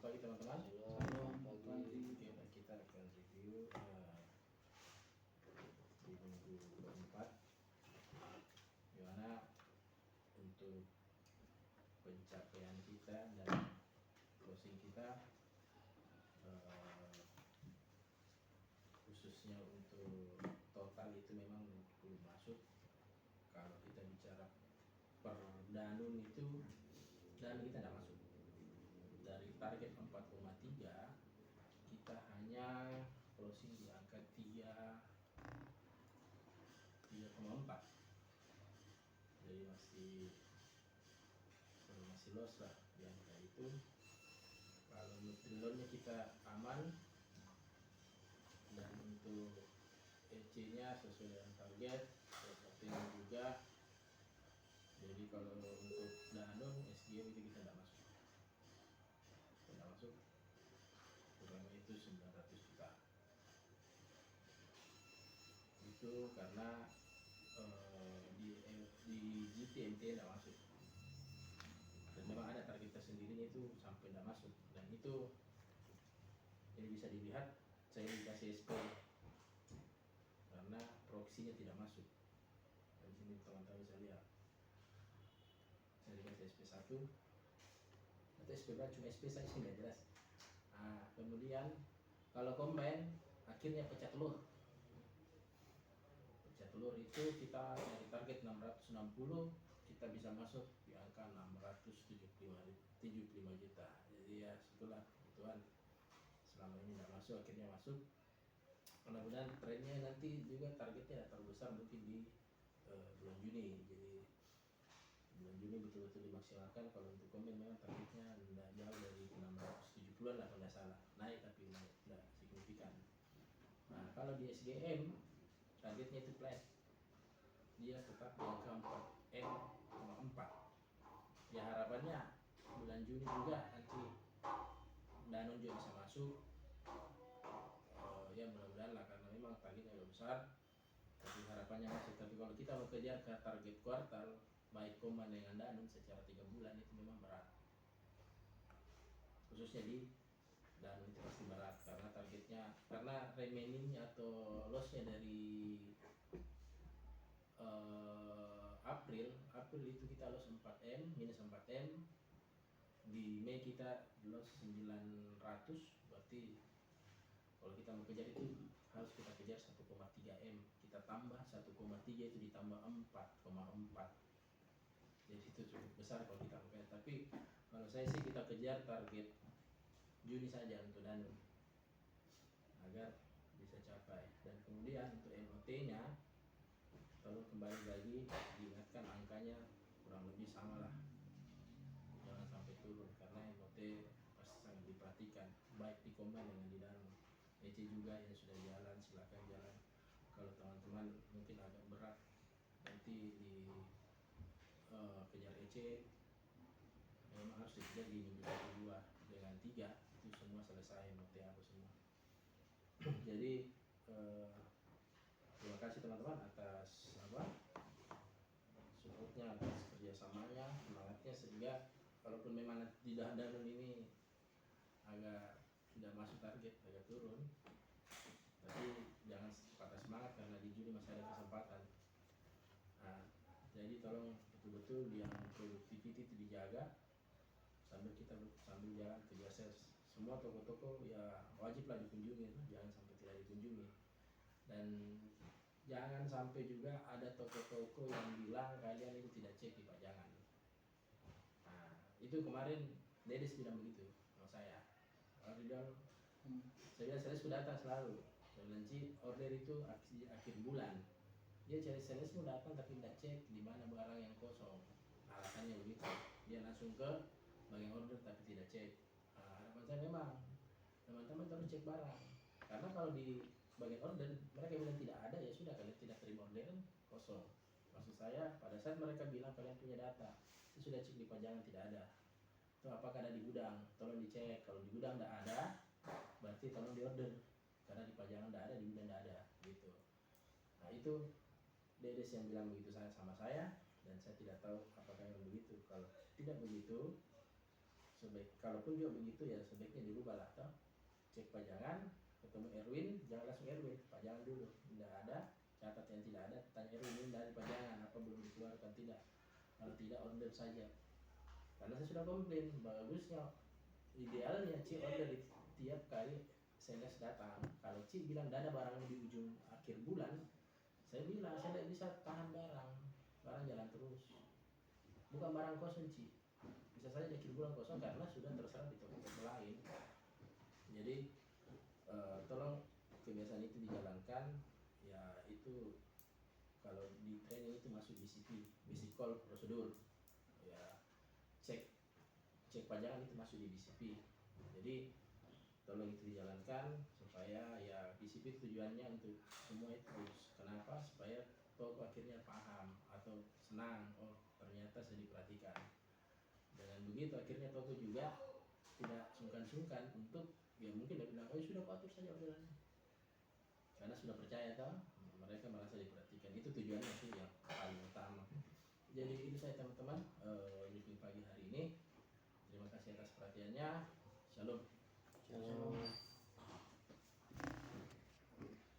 pagi teman-teman. Selamat pagi. Oke, kita akan review di minggu keempat, gimana untuk pencapaian kita dan closing kita, khususnya untuk total itu memang belum masuk. Kalau kita bicara per danun itu, dan kita tidak masuk. Dari target 4,3 kita hanya closing di angka 3,4, jadi masih loss lah di angka itu. Kalau nutrilonnya kita aman, dan untuk EC nya sesuai dengan target, protein juga. Jadi kalau untuk danun SGM itu kita tidak masuk, terutama itu 900 juta. Itu karena di GTMT tidak masuk, dan memang ada target tersendirinya itu sampai tidak masuk, dan itu ini bisa dilihat saya dikasih SP karena proksinya tidak masuk. Dan sini teman-teman bisa lihat saya dikasih SP1 atau SP berapa, cuma SP saya sih nggak jelas. Kemudian kalau combine akhirnya pecah telur itu kita dari target 660 kita bisa masuk di angka 675 juta. Jadi ya syukurlah Tuhan, selama ini tidak masuk akhirnya masuk. Mudah-mudahan trennya nanti juga targetnya terlalu besar mungkin di bulan Juni. Jadi bulan Juni betul-betul dimaksimalkan. Kalau untuk komen memang targetnya tidak jauh dari 670-an lah kalau tidak salah, naik tapi tidak signifikan. Nah kalau di SGM targetnya itu flat, dia tetap di angka 4M,4. Ya harapannya bulan Juni juga nanti danun juga bisa masuk. Ya mudah-mudahan lah, karena memang targetnya agak besar, tapi harapannya masuk. Tapi kalau kita mau kejar ke target kuartal baik Koman dengan danun secara 3 bulan itu memang berat, khususnya di danun itu pasti berat karena targetnya, karena remaining atau lossnya dari April itu kita loss 4M, minus 4M. Di Mei kita loss 900, berarti kalau kita mau kejar itu harus kita kejar 1,3M, kita tambah 1,3 itu ditambah 4,4, jadi itu cukup besar kalau kita mau kejar. Tapi kalau saya sih kita kejar target Juni saja untuk danun agar bisa capai. Dan kemudian untuk MOT nya tolong kembali lagi diingatkan, angkanya kurang lebih sama lah, jangan sampai turun karena MOT pasti sangat diperhatikan baik di combine dengan di danun. EC juga yang sudah jalan silakan jalan. Kalau teman-teman mungkin agak berat nanti di kejar EC, memang harus dikejar di minggu kedua dengan 3 itu semua selesai MOT aku semua. Jadi terima kasih teman-teman atas supportnya, atas kerjasamanya, semangatnya, sehingga kalaupun memang di danun ini agak tidak masuk target, agak turun, tapi jangan patah semangat karena di Juni masih ada kesempatan. Jadi tolong betul-betul yang productivity itu dijaga sambil kita jalan kerja sales. Semua toko-toko ya wajiblah dikunjungi, jangan sampai tidak dikunjungi. Dan jangan sampai juga ada toko-toko yang bilang kalian itu tidak cek di pajangan. Itu kemarin Dedes bilang begitu sama saya. Saya sudah datang selalu, dan nanti order itu akhir bulan. Dia cari sales mau datang tapi tidak cek di mana barang yang kosong. Alasannya begitu. Dia langsung ke bagian order tapi tidak cek. Harapan saya memang teman-teman harus cek barang, karena kalau di bagian order mereka bilang tidak ada, ya sudah, kalian tidak terima orderan, kosong. Maksud saya pada saat mereka bilang kalian punya data, itu sudah cek di pajangan tidak ada. Itu apakah ada di gudang, tolong dicek. Kalau di gudang tidak ada, berarti tolong di order, karena di pajangan tidak ada, di gudang tidak ada gitu. Nah itu Dedes yang bilang begitu sama saya, dan saya tidak tahu apakah yang begitu. Kalau tidak begitu, kalaupun juga begitu ya sebaiknya dirubah lah toh. Cek pajangan, ketemu Erwin, jangan langsung Erwin, pajangan dulu. Tidak ada, catat yang tidak ada, tanya Erwin dari pajangan apa belum dikeluarkan tidak. Kalau tidak order saja. Karena saya sudah komplain, bagusnya idealnya Ci order di tiap kali sales datang. Kalau Ci bilang ada barang di ujung akhir bulan, saya bilang saya tidak bisa tahan barang jalan terus. Bukan barang kosong Ci, bisa saja akhir bulan kosong karena sudah terserap di toko-toko lain. Jadi tolong kebiasaan itu dijalankan. Ya itu kalau di training itu masuk BCP, basic call prosedur. Ya cek pajangan itu masuk di BCP. Jadi tolong itu dijalankan supaya ya BCP tujuannya untuk semua itu. Kenapa? Supaya toko akhirnya paham atau senang, oh ternyata saya diperhatikan. Dengan begitu akhirnya toko juga tidak sungkan-sungkan untuk ya mungkin dia bilang, oh sudah aku atur saja orderannya. Karena sudah percaya toh, mereka merasa diperhatikan. Itu tujuannya sih yang paling utama. Jadi itu saya teman-teman meeting pagi hari ini. Terima kasih atas perhatiannya. Shalom. Shalom.